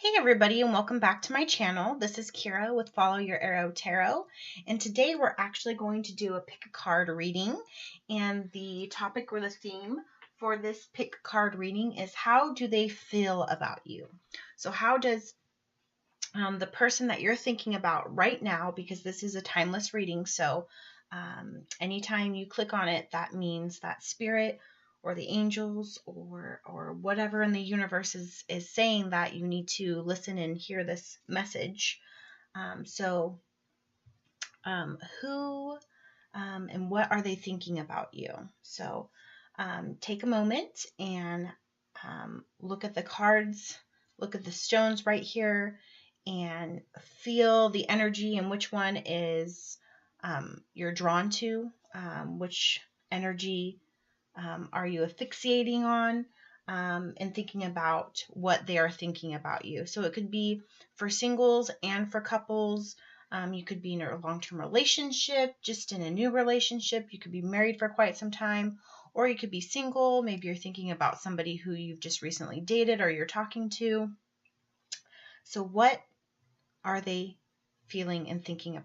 Hey everybody, and welcome back to my channel. This is Kira with Follow Your Arrow Tarot, and today we're actually going to do a pick a card reading, and the topic or the theme for this pick a card reading is how do they feel about you? So how does the person that you're thinking about right now, because this is a timeless reading, so anytime you click on it, that means that spirit or the angels or whatever in the universe is saying that you need to listen and hear this message. Who and what are they thinking about you? So take a moment and look at the cards, look at the stones right here, and feel the energy and which one is you're drawn to, which energy are you asphyxiating on, and thinking about what they are thinking about you. So it could be for singles and for couples. You could be in a long-term relationship, just in a new relationship. You could be married for quite some time, or you could be single. Maybe you're thinking about somebody who you've just recently dated or you're talking to. So what are they feeling and thinking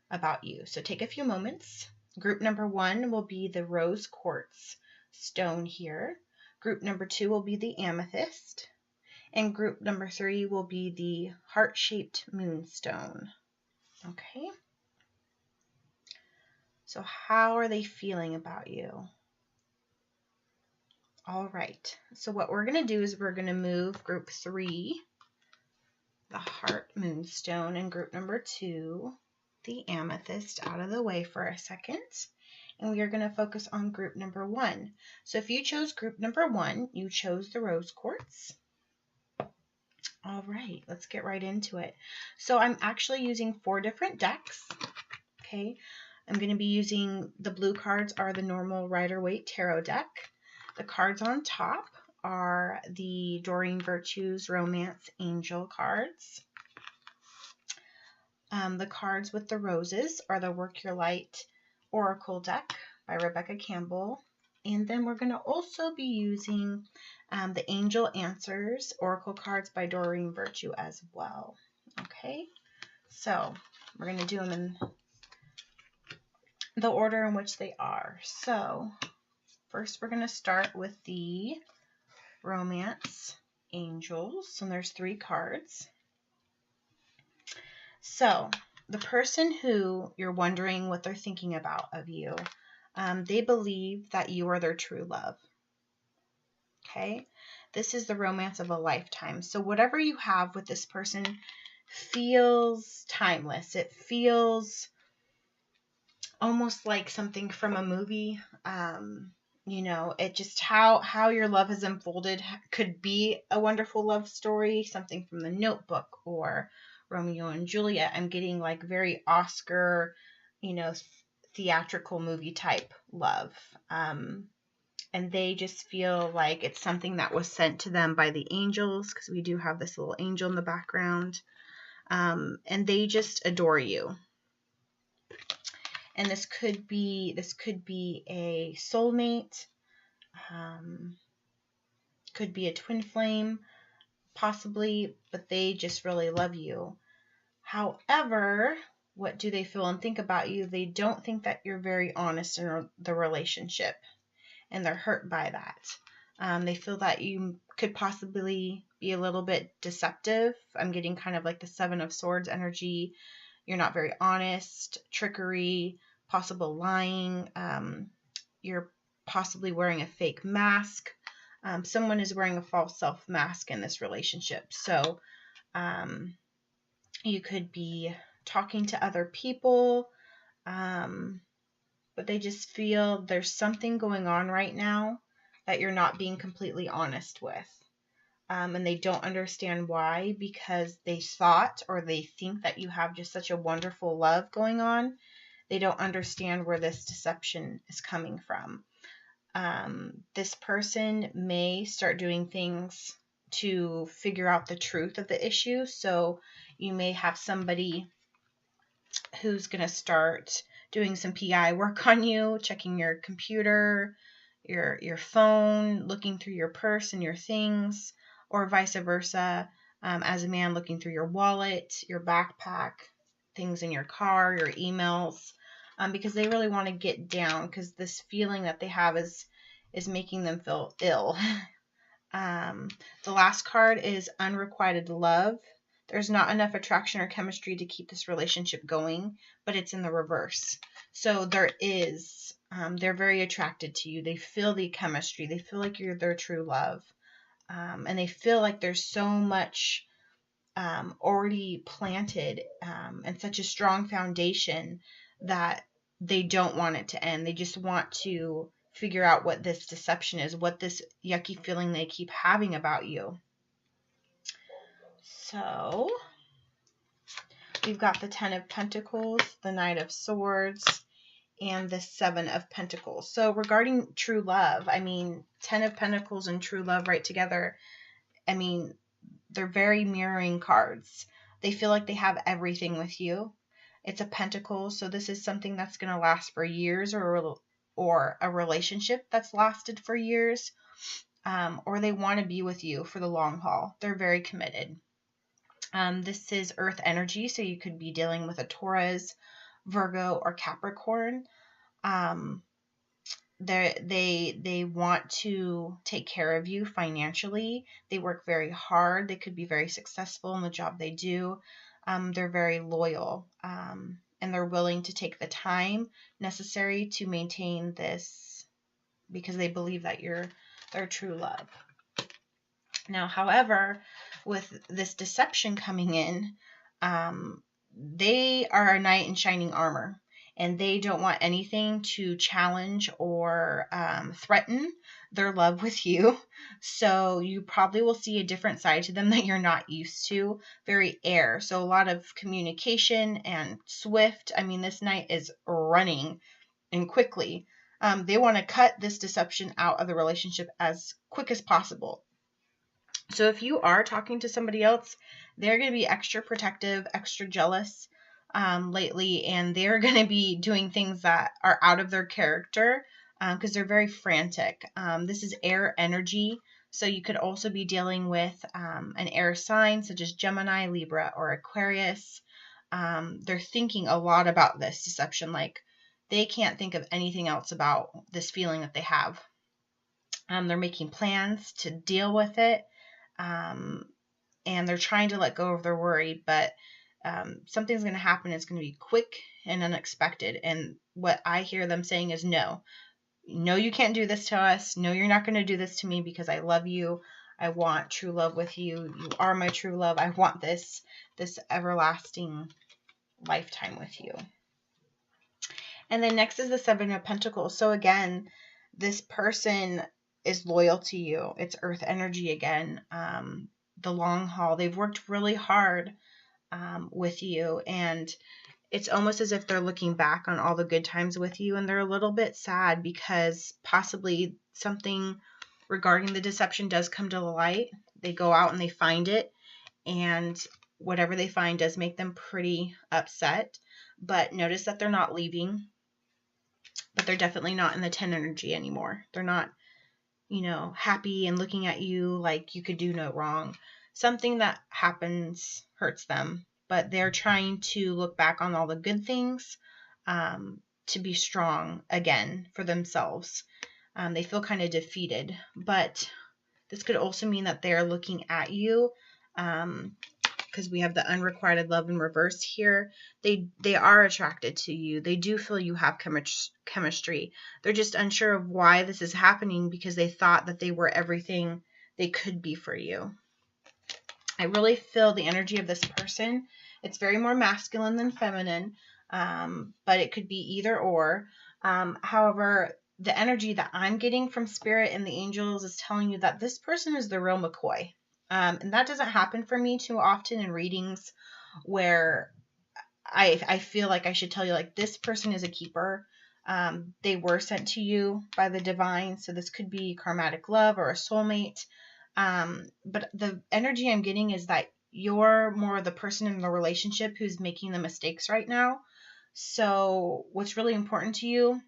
about you? So take a few moments. Group number 1 will be the rose quartz stone here. Group number 2 will be the amethyst. And group number 3 will be the heart-shaped moonstone. Okay. So how are they feeling about you? All right. So what we're going to do is we're going to move group 3, the heart moonstone, and group number 2, the amethyst, out of the way for a second. And we are going to focus on group number 1. So if you chose group number 1, you chose the rose quartz. All right, let's get right into it. So I'm actually using 4 different decks. Okay, I'm going to be using the blue cards are the normal Rider-Waite tarot deck. The cards on top are the Doreen Virtues Romance Angel cards. The cards with the roses are the Work Your Light Oracle deck by Rebecca Campbell. And then we're going to also be using the Angel Answers Oracle cards by Doreen Virtue as well. Okay, so we're going to do them in the order in which they are. So first we're going to start with the Romance Angels, and there's 3 cards. So the person who you're wondering what they're thinking about of you, they believe that you are their true love. Okay, this is the romance of a lifetime. So whatever you have with this person feels timeless. It feels almost like something from a movie. You know, it just how your love has unfolded could be a wonderful love story, something from The Notebook or Romeo and Juliet. I'm getting like very Oscar, you know, theatrical movie type love. And they just feel like it's something that was sent to them by the angels, because we do have this little angel in the background. And they just adore you. And this could be a soulmate, could be a twin flame, possibly, but they just really love you. However, what do they feel and think about you? They don't think that you're very honest in the relationship, and they're hurt by that. They feel that you could possibly be a little bit deceptive. I'm getting kind of like the 7 of Swords energy. You're not very honest, trickery, possible lying. You're possibly wearing a fake mask. Someone is wearing a false self mask in this relationship. So you could be talking to other people, but they just feel there's something going on right now that you're not being completely honest with. And they don't understand why, because they thought or they think that you have just such a wonderful love going on. They don't understand where this deception is coming from. This person may start doing things to figure out the truth of the issue. So you may have somebody who's going to start doing some PI work on you, checking your computer, your phone, looking through your purse and your things, or vice versa. as a man looking through your wallet, your backpack, things in your car, your emails, because they really want to get down because this feeling that they have is making them feel ill. The last card is unrequited love. There's not enough attraction or chemistry to keep this relationship going, but it's in the reverse. So there is, they're very attracted to you. They feel the chemistry. They feel like you're their true love. And they feel like there's so much already planted and such a strong foundation that they don't want it to end. They just want to figure out what this deception is, what this yucky feeling they keep having about you. So we've got the 10 of Pentacles, the Knight of Swords, and the 7 of Pentacles. So regarding true love, I mean, 10 of Pentacles and true love right together, I mean, they're very mirroring cards. They feel like they have everything with you. It's a pentacle, so this is something that's going to last for years, or a relationship that's lasted for years, or they want to be with you for the long haul. They're very committed. This is earth energy, so you could be dealing with a Taurus, Virgo, or Capricorn. They want to take care of you financially. They work very hard. They could be very successful in the job they do. They're very loyal, and they're willing to take the time necessary to maintain this because they believe that you're their true love. Now, however, with this deception coming in, they are a knight in shining armor, and they don't want anything to challenge or threaten their love with you. So you probably will see a different side to them that you're not used to. Very air. So a lot of communication and swift. I mean, this knight is running and quickly. They want to cut this deception out of the relationship as quick as possible. So if you are talking to somebody else, they're going to be extra protective, extra jealous lately, and they're going to be doing things that are out of their character because they're very frantic. This is air energy, so you could also be dealing with an air sign such as Gemini, Libra, or Aquarius. They're thinking a lot about this deception, like they can't think of anything else about this feeling that they have. They're making plans to deal with it. And they're trying to let go of their worry, but something's going to happen. It's going to be quick and unexpected. And what I hear them saying is no, you can't do this to us. No, you're not going to do this to me because I love you. I want true love with you. You are my true love. I want this everlasting lifetime with you. And then next is the 7 of Pentacles. So again, this person is loyal to you. It's earth energy again. The long haul. They've worked really hard with you, and it's almost as if they're looking back on all the good times with you, and they're a little bit sad because possibly something regarding the deception does come to the light. They go out and they find it, and whatever they find does make them pretty upset. But notice that they're not leaving, but they're definitely not in the 10 energy anymore. They're not, happy and looking at you like you could do no wrong. Something that happens hurts them, but they're trying to look back on all the good things to be strong again for themselves. They feel kind of defeated, but this could also mean that they're looking at you because we have the unrequited love in reverse here. They are attracted to you. They do feel you have chemistry. They're just unsure of why this is happening because they thought that they were everything they could be for you. I really feel the energy of this person. It's very more masculine than feminine, but it could be either or. However, the energy that I'm getting from Spirit and the angels is telling you that this person is the real McCoy. And that doesn't happen for me too often in readings where I feel like I should tell you, like, this person is a keeper. They were sent to you by the divine, so this could be karmatic love or a soulmate. But the energy I'm getting is that you're more the person in the relationship who's making the mistakes right now. So what's really important to you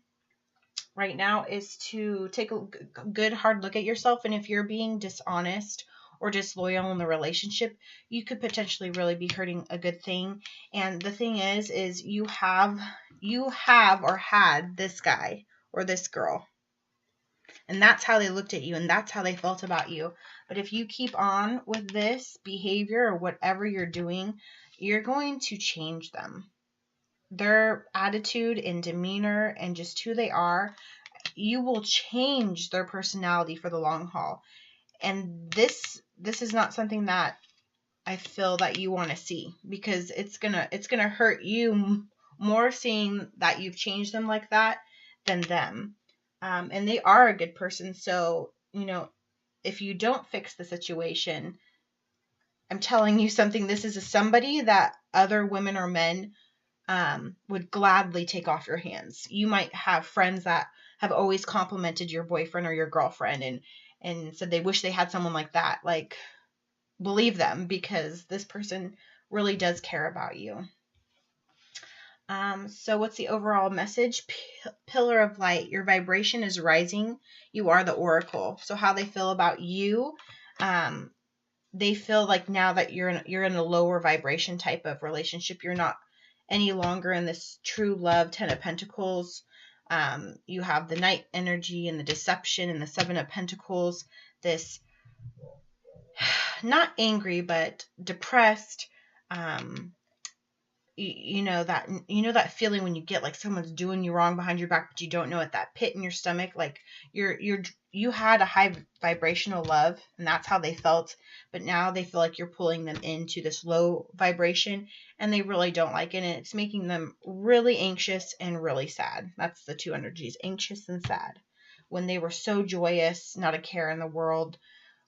right now is to take a good hard look at yourself, and if you're being dishonest or disloyal in the relationship, you could potentially really be hurting a good thing. And the thing is you have or had this guy or this girl. And that's how they looked at you, and that's how they felt about you. But if you keep on with this behavior or whatever you're doing, you're going to change them. Their attitude and demeanor and just who they are, you will change their personality for the long haul. And this is not something that I feel that you want to see, because it's gonna hurt you more seeing that you've changed them like that than them. And they are a good person. So, if you don't fix the situation, I'm telling you something, this is somebody that other women or men would gladly take off your hands. You might have friends that have always complimented your boyfriend or your girlfriend and said they wish they had someone like that. Like, believe them, because this person really does care about you. So what's the overall message? Pillar of light. Your vibration is rising. You are the oracle. So how they feel about you, they feel like now that you're in a lower vibration type of relationship. You're not any longer in this true love. 10 of Pentacles. You have the night energy and the deception and the 7 of Pentacles. This not angry, but depressed. You know that feeling when you get like someone's doing you wrong behind your back, but you don't know it, that pit in your stomach, like you had a high vibrational love, and that's how they felt, but now they feel like you're pulling them into this low vibration, and they really don't like it, and it's making them really anxious and really sad. That's the 2 energies, anxious and sad, when they were so joyous, not a care in the world,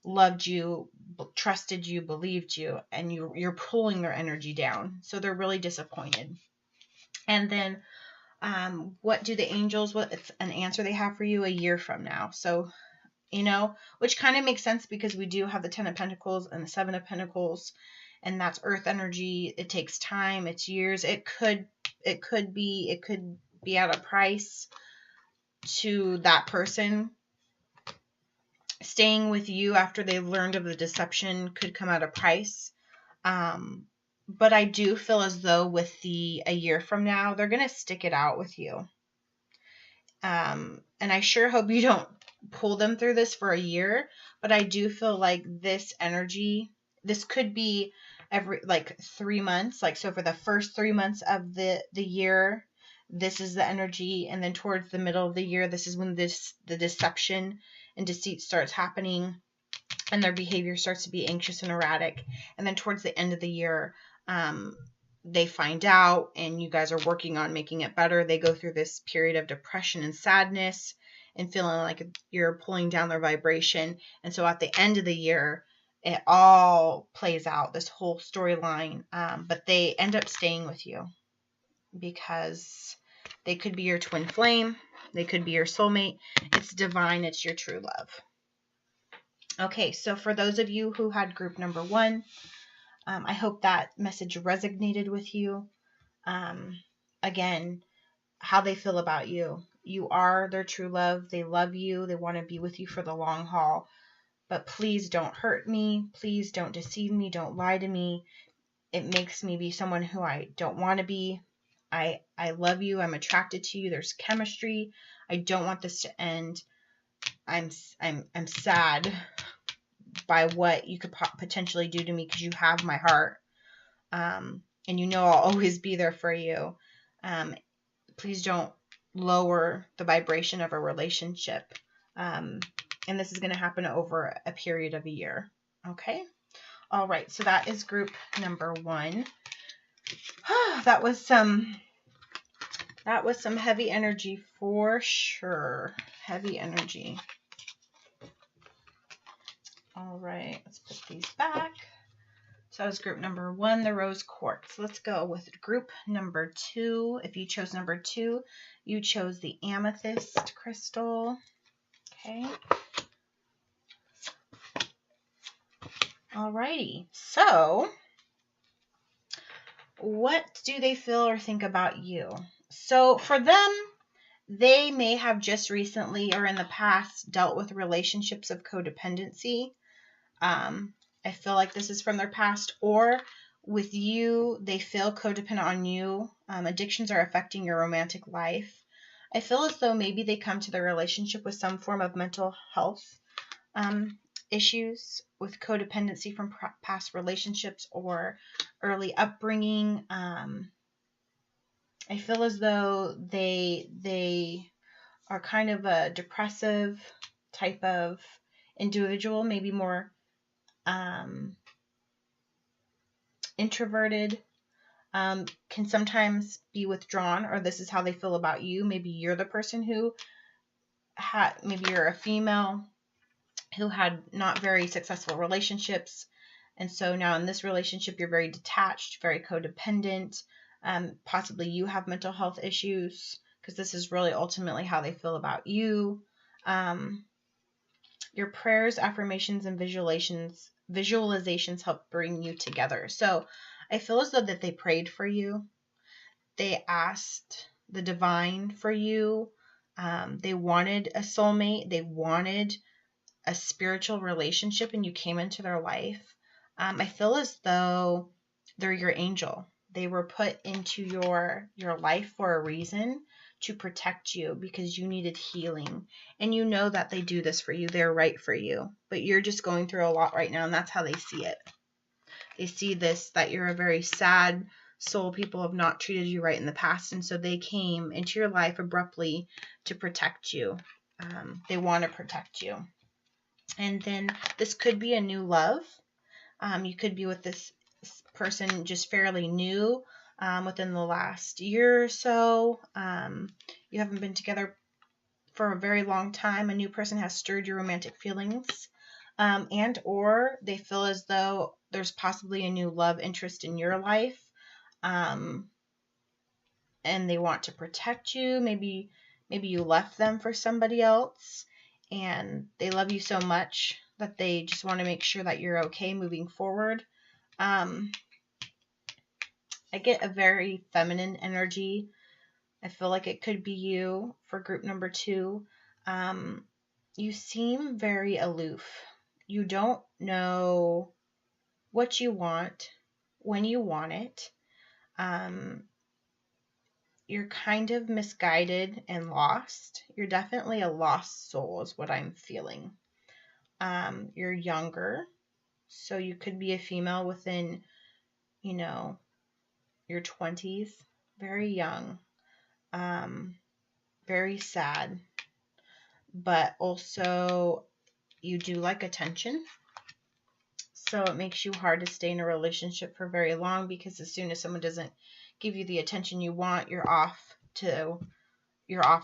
loved you, trusted you, believed you, and you're pulling their energy down. So they're really disappointed. And then what do the angels, what's an answer they have for you a year from now? So, which kind of makes sense, because we do have the 10 of Pentacles and the 7 of Pentacles, and that's earth energy. It takes time, it's years. It could be at a price to that person. Staying with you after they learned of the deception could come at a price. But I do feel as though with a year from now, they're going to stick it out with you. And I sure hope you don't pull them through this for a year, but I do feel like this energy, this could be every 3 months. Like, so for the first 3 months of the year, this is the energy. And then towards the middle of the year, this is when the deception and deceit starts happening, and their behavior starts to be anxious and erratic. And then towards the end of the year, they find out, and you guys are working on making it better. They go through this period of depression and sadness and feeling like you're pulling down their vibration. And so at the end of the year, it all plays out, this whole storyline. But they end up staying with you because they could be your twin flame. They could be your soulmate. It's divine. It's your true love. Okay, so for those of you who had group number 1, I hope that message resonated with you. Again, how they feel about you. You are their true love. They love you. They want to be with you for the long haul. But please don't hurt me. Please don't deceive me. Don't lie to me. It makes me be someone who I don't want to be. I love you. I'm attracted to you. There's chemistry. I don't want this to end. I'm sad by what you could potentially do to me, because you have my heart. And I'll always be there for you. Please don't lower the vibration of a relationship. And this is going to happen over a period of a year. Okay. All right. So that is group number 1. That was some heavy energy for sure. Heavy energy. All right, let's put these back. So that was group number 1, the rose quartz. Let's go with group number 2. If you chose number 2, you chose the amethyst crystal. Okay. Alrighty. So what do they feel or think about you? So for them, they may have just recently or in the past dealt with relationships of codependency. I feel like this is from their past, or with you, they feel codependent on you. Addictions are affecting your romantic life. I feel as though maybe they come to their relationship with some form of mental health issues, with codependency from past relationships or early upbringing. I feel as though they are kind of a depressive type of individual, maybe more introverted, can sometimes be withdrawn, or this is how they feel about you. Maybe you're the person who maybe you're a female who had not very successful relationships, and so now in this relationship you're very detached, very codependent. Possibly you have mental health issues, because this is really ultimately how they feel about you. Your prayers, affirmations, and visualizations help bring you together. So I feel as though that they prayed for you. They asked the divine for you. They wanted a soulmate. They wanted a spiritual relationship, and you came into their life. I feel as though they're your angel. They were put into your life for a reason, to protect you, because you needed healing. And you know that they do this for you. They're right for you. But you're just going through a lot right now, and that's how they see it. They see this, that you're a very sad soul. People have not treated you right in the past, and so they came into your life abruptly to protect you. They want to protect you. And then this could be a new love. You could be with this person just fairly new, within the last year or so. You haven't been together for a very long time. A new person has stirred your romantic feelings, and or they feel as though there's possibly a new love interest in your life, and they want to protect you. Maybe you left them for somebody else, and they love you so much that they just want to make sure that you're okay moving forward. I get a very feminine energy. I feel like it could be you for group number 2. You seem very aloof. You don't know what you want, when you want it. You're kind of misguided and lost. You're definitely a lost soul is what I'm feeling. You're younger, so you could be a female within, your 20s, very young, very sad, but also you do like attention. So it makes you hard to stay in a relationship for very long, because as soon as someone doesn't give you the attention you want, you're off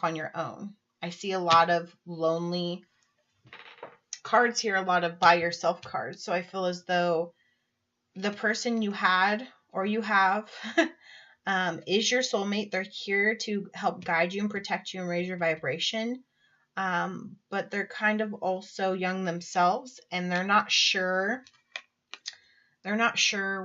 on your own. I see a lot of lonely cards here, a lot of by yourself cards. So I feel as though the person you had or you have is your soulmate. They're here to help guide you and protect you and raise your vibration. But they're kind of also young themselves, and they're not sure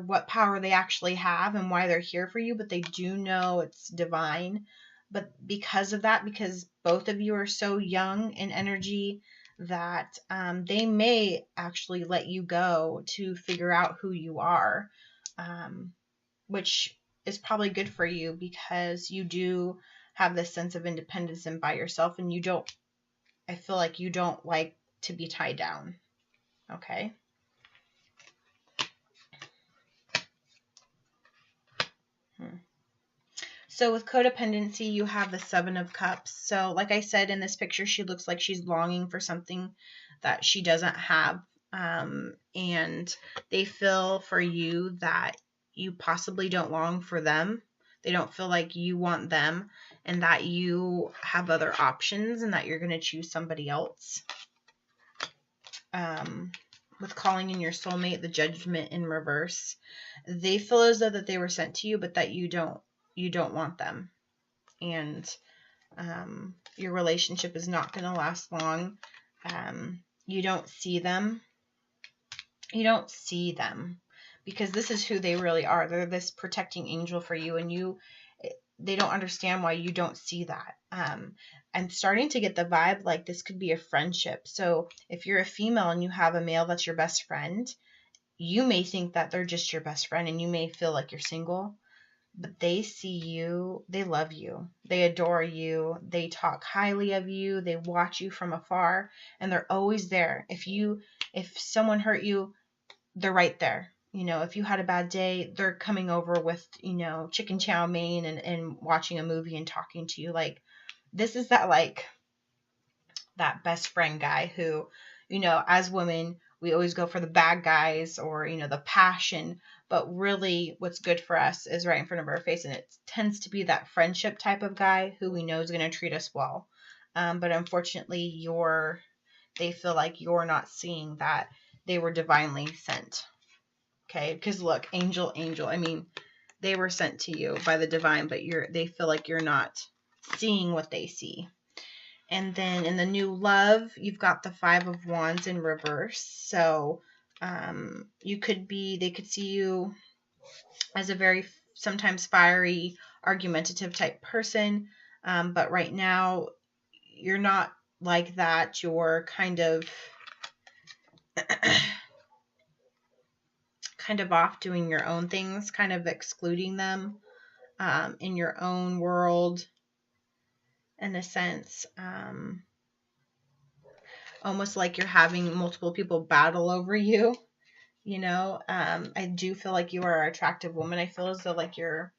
what power they actually have and why they're here for you, but they do know it's divine. But because of that, because both of you are so young in energy, that they may actually let you go to figure out who you are, which is probably good for you, because you do have this sense of independence and by yourself, and I feel like you don't like to be tied down. Okay. So with codependency, you have the 7 of Cups. So like I said, in this picture, she looks like she's longing for something that she doesn't have. And they feel for you that you possibly don't long for them. They don't feel like you want them, and that you have other options, and that you're going to choose somebody else. With calling in your soulmate, the Judgment in reverse. They feel as though that they were sent to you, but that you don't want them. And your relationship is not going to last long. You don't see them. Because this is who they really are. They're this protecting angel for you, and they don't understand why you don't see that. I'm starting to get the vibe like this could be a friendship. So if you're a female and you have a male that's your best friend, you may think that they're just your best friend and you may feel like you're single, but they see you, they love you, they adore you, they talk highly of you, they watch you from afar, and they're always there. If someone hurt you, they're right there. If you had a bad day, they're coming over with, chicken chow mein and watching a movie and talking to you. Like, this is that best friend guy who, as women, we always go for the bad guys or, the passion. But really what's good for us is right in front of our face. And it tends to be that friendship type of guy who we know is going to treat us well. But unfortunately, they feel like you're not seeing that they were divinely sent. Okay? Because look, angel. I mean, they were sent to you by the divine, but they feel like you're not seeing what they see. And then in the new love, you've got the 5 of Wands in reverse. So they could see you as a very sometimes fiery, argumentative type person. But right now, you're not like that. You're kind of off doing your own things, kind of excluding them in your own world, in a sense. Almost like you're having multiple people battle over you. I do feel like you are an attractive woman. I feel as though like you're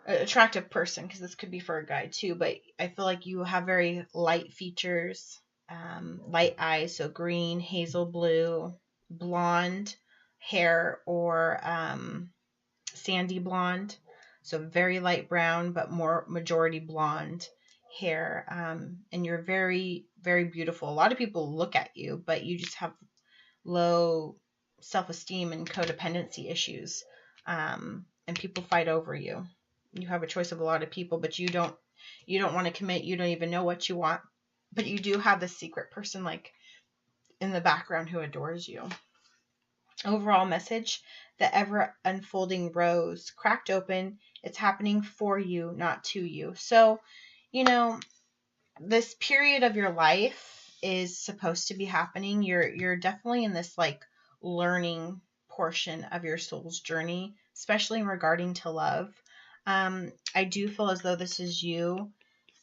an attractive person, because this could be for a guy too, but I feel like you have very light features, light eyes, so green, hazel blue, blonde hair, or sandy blonde, so very light brown but more majority blonde hair, and you're very, very beautiful. A lot of people look at you, but you just have low self-esteem and codependency issues, and people fight over you. You have a choice of a lot of people, but you don't want to commit. You don't even know what you want, but you do have this secret person like in the background who adores you. Overall message: the ever unfolding rose cracked open. It's happening for you, not to you. So, this period of your life is supposed to be happening. You're definitely in this like learning portion of your soul's journey, especially regarding to love. I do feel as though this is you,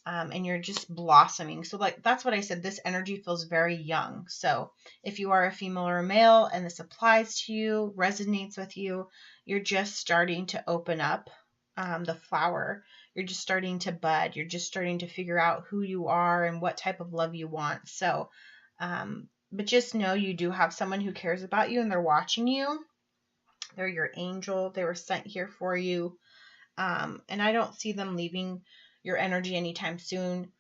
and you're just blossoming. So like, that's what I said. This energy feels very young. So if you are a female or a male and this applies to you, resonates with you, you're just starting to open up the flower. You're just starting to bud. You're just starting to figure out who you are and what type of love you want. So, but just know you do have someone who cares about you and they're watching you. They're your angel. They were sent here for you. And I don't see them leaving your energy anytime soon.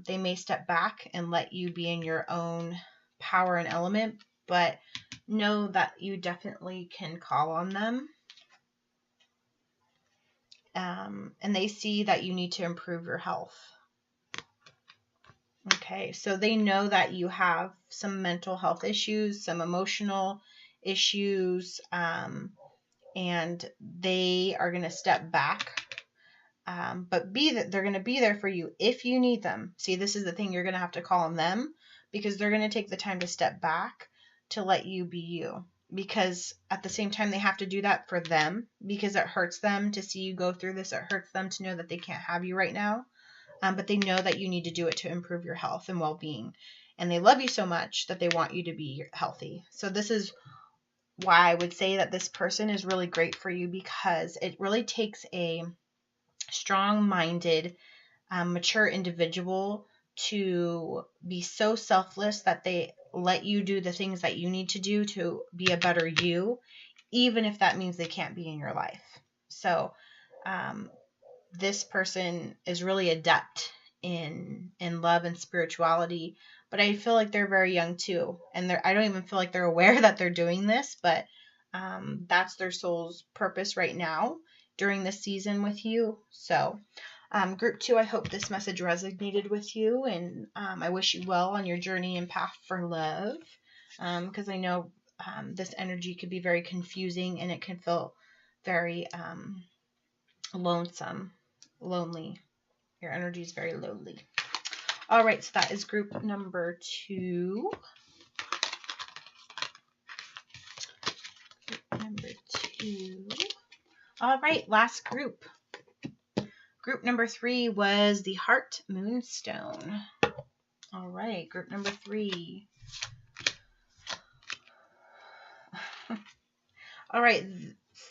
They may step back and let you be in your own power and element, but know that you definitely can call on them. And they see that you need to improve your health. Okay, so they know that you have some mental health issues, some emotional issues, and they are going to step back. But they're going to be there for you if you need them. See, this is the thing. You're going to have to call on them because they're going to take the time to step back to let you be you. Because at the same time, they have to do that for them because it hurts them to see you go through this. It hurts them to know that they can't have you right now. But they know that you need to do it to improve your health and well-being. And they love you so much that they want you to be healthy. So this is why I would say that this person is really great for you, because it really takes a strong-minded, mature individual to be so selfless that they let you do the things that you need to do to be a better you, even if that means they can't be in your life. So this person is really adept in love and spirituality, but I feel like they're very young too, and I don't even feel like they're aware that they're doing this, but that's their soul's purpose right now during this season with you. So group 2, I hope this message resonated with you, and I wish you well on your journey and path for love, because I know this energy could be very confusing and it can feel very lonesome, lonely. Your energy is very lonely. All right, so that is group number 2. 2. All right, last group. Group number 3 was the Heart Moonstone. All right, group number 3. All right,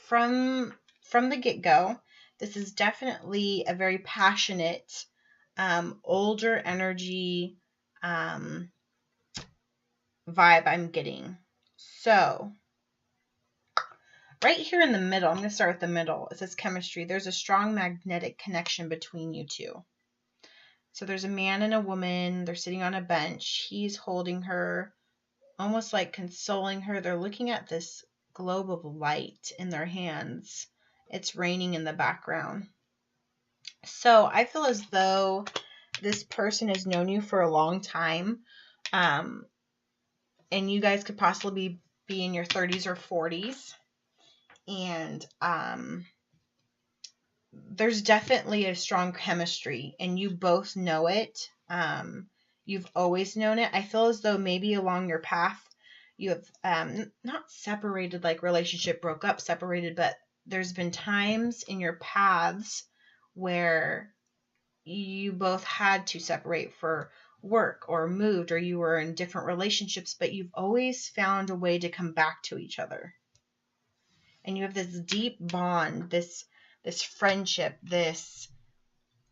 from the get-go, this is definitely a very passionate, older energy vibe I'm getting. So, right here in the middle, I'm going to start with the middle. It says chemistry. There's a strong magnetic connection between you two. So there's a man and a woman. They're sitting on a bench. He's holding her, almost like consoling her. They're looking at this globe of light in their hands. It's raining in the background. So I feel as though this person has known you for a long time. And you guys could possibly be in your 30s or 40s. And there's definitely a strong chemistry, and you both know it. You've always known it. I feel as though maybe along your path, you have not separated, like relationship broke up, separated, but there's been times in your paths where you both had to separate for work or moved, or you were in different relationships, but you've always found a way to come back to each other. And you have this deep bond, this friendship,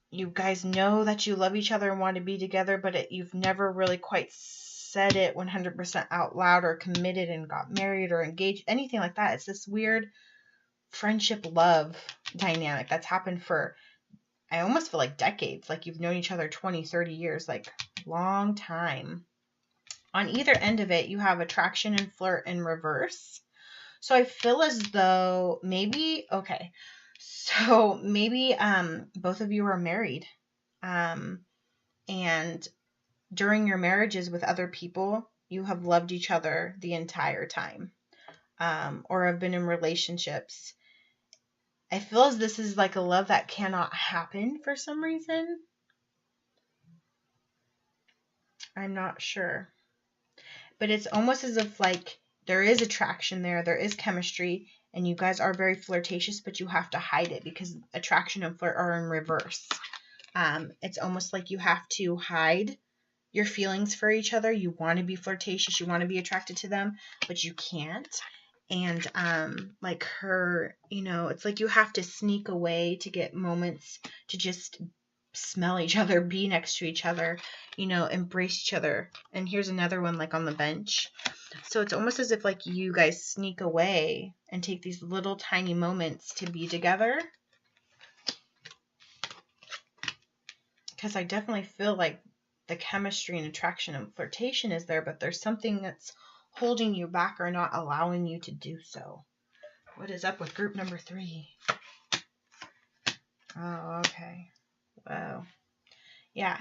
you guys know that you love each other and want to be together, but you've never really quite said it 100% out loud or committed and got married or engaged, anything like that. It's this weird friendship love dynamic that's happened for, I almost feel like decades, like you've known each other 20, 30 years, like long time. On either end of it, you have attraction and flirt in reverse. So I feel as though maybe both of you are married, and during your marriages with other people, you have loved each other the entire time, or have been in relationships. I feel as this is like a love that cannot happen for some reason. I'm not sure. But it's almost as if like there is attraction there is chemistry, and you guys are very flirtatious, but you have to hide it because attraction and flirt are in reverse. It's almost like you have to hide your feelings for each other. You want to be flirtatious, you want to be attracted to them, but you can't. And like her, it's like you have to sneak away to get moments to just smell each other, be next to each other, embrace each other. And here's another one, like on the bench. So it's almost as if like you guys sneak away and take these little tiny moments to be together. Because I definitely feel like the chemistry and attraction and flirtation is there, but there's something that's holding you back or not allowing you to do so. What is up with group number 3? Oh, okay. Wow. Yeah,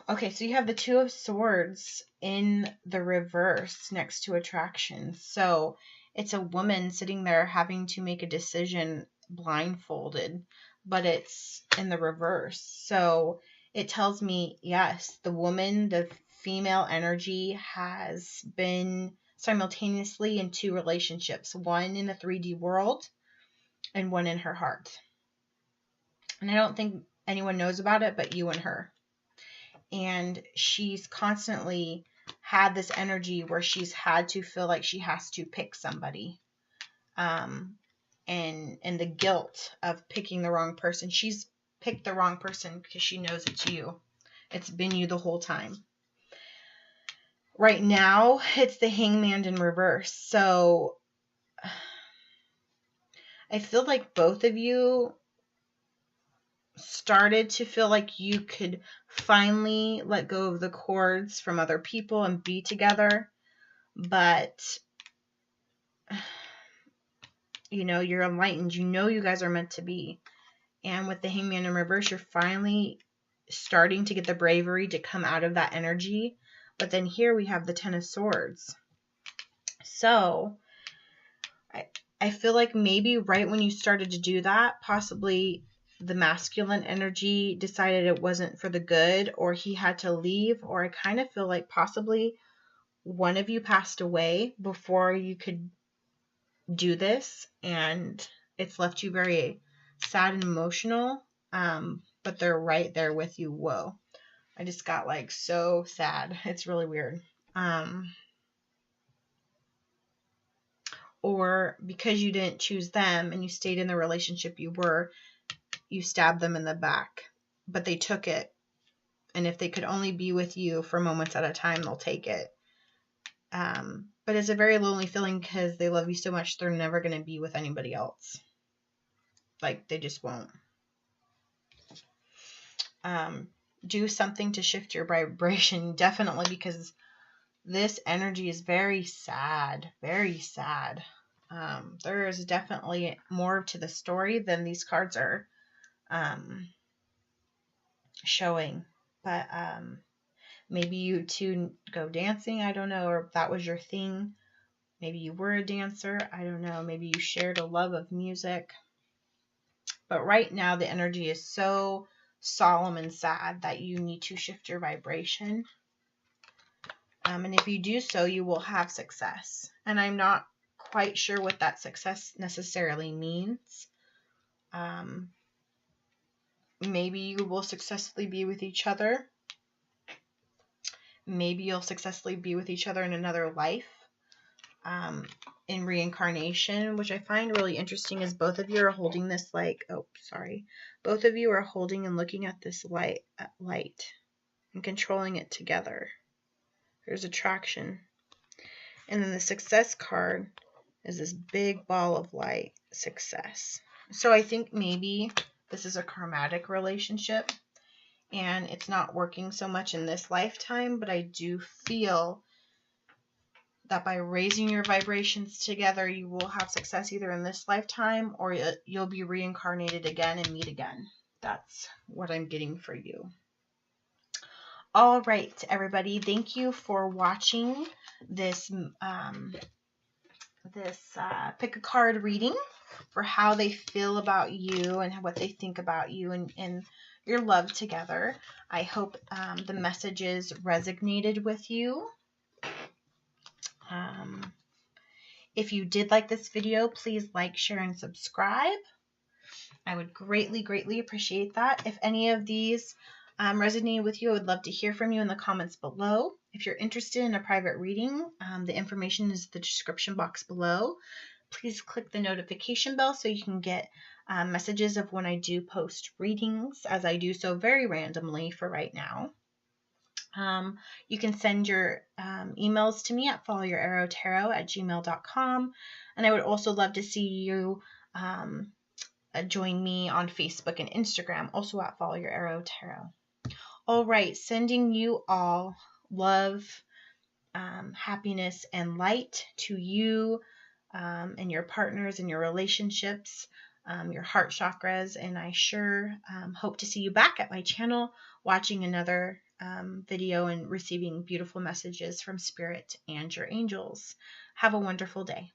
okay, so you have the 2 of Swords in the reverse next to attraction. So it's a woman sitting there having to make a decision blindfolded, but it's in the reverse. So it tells me, yes, the woman, the female energy has been simultaneously in 2 relationships, one in the 3D world and one in her heart. And I don't think anyone knows about it but you and her. And she's constantly had this energy where she's had to feel like she has to pick somebody. And the guilt of picking the wrong person. She's picked the wrong person because she knows it's you. It's been you the whole time. Right now, it's the Hangman in reverse. So I feel like both of you started to feel like you could finally let go of the cords from other people and be together, but you're enlightened, you guys are meant to be. And with the Hangman in reverse, you're finally starting to get the bravery to come out of that energy. But then here we have the 10 of Swords. So I feel like maybe right when you started to do that, possibly the masculine energy decided it wasn't for the good, or he had to leave, or I kind of feel like possibly one of you passed away before you could do this, and it's left you very sad and emotional, but they're right there with you. Whoa. I just got like so sad. It's really weird. Or because you didn't choose them and you stayed in the relationship you stabbed them in the back, but they took it. And if they could only be with you for moments at a time, they'll take it. But it's a very lonely feeling because they love you so much, they're never going to be with anybody else. Like, they just won't. Do something to shift your vibration, definitely, because this energy is very sad, very sad. There is definitely more to the story than these cards are showing. But maybe you two go dancing, I don't know, or if that was your thing. Maybe you were a dancer, I don't know. Maybe you shared a love of music. But right now the energy is so solemn and sad that you need to shift your vibration. And if you do so, you will have success. And I'm not quite sure what that success necessarily means. Maybe you will successfully be with each other. Maybe you'll successfully be with each other in another life, in reincarnation, which I find really interesting is both of you are holding this both of you are holding and looking at this light and controlling it together. There's attraction. And then the success card is this big ball of light, success. So I think maybe this is a karmatic relationship and it's not working so much in this lifetime, but I do feel that by raising your vibrations together, you will have success either in this lifetime or you'll be reincarnated again and meet again. That's what I'm getting for you. All right, everybody. Thank you for watching this pick a card reading for how they feel about you and what they think about you and your love together. I hope the messages resonated with you. If you did like this video, please like, share, and subscribe. I would greatly, greatly appreciate that. If any of these resonated with you, I would love to hear from you in the comments below. If you're interested in a private reading, the information is in the description box below. Please click the notification bell so you can get messages of when I do post readings, as I do so very randomly for right now. You can send your emails to me at followyourarrowtarot@gmail.com, and I would also love to see you join me on Facebook and Instagram, also at Follow Your Arrow Tarot. All right, sending you all love, happiness, and light to you and your partners and your relationships, your heart chakras, and I sure hope to see you back at my channel watching another video and receiving beautiful messages from Spirit and your angels. Have a wonderful day.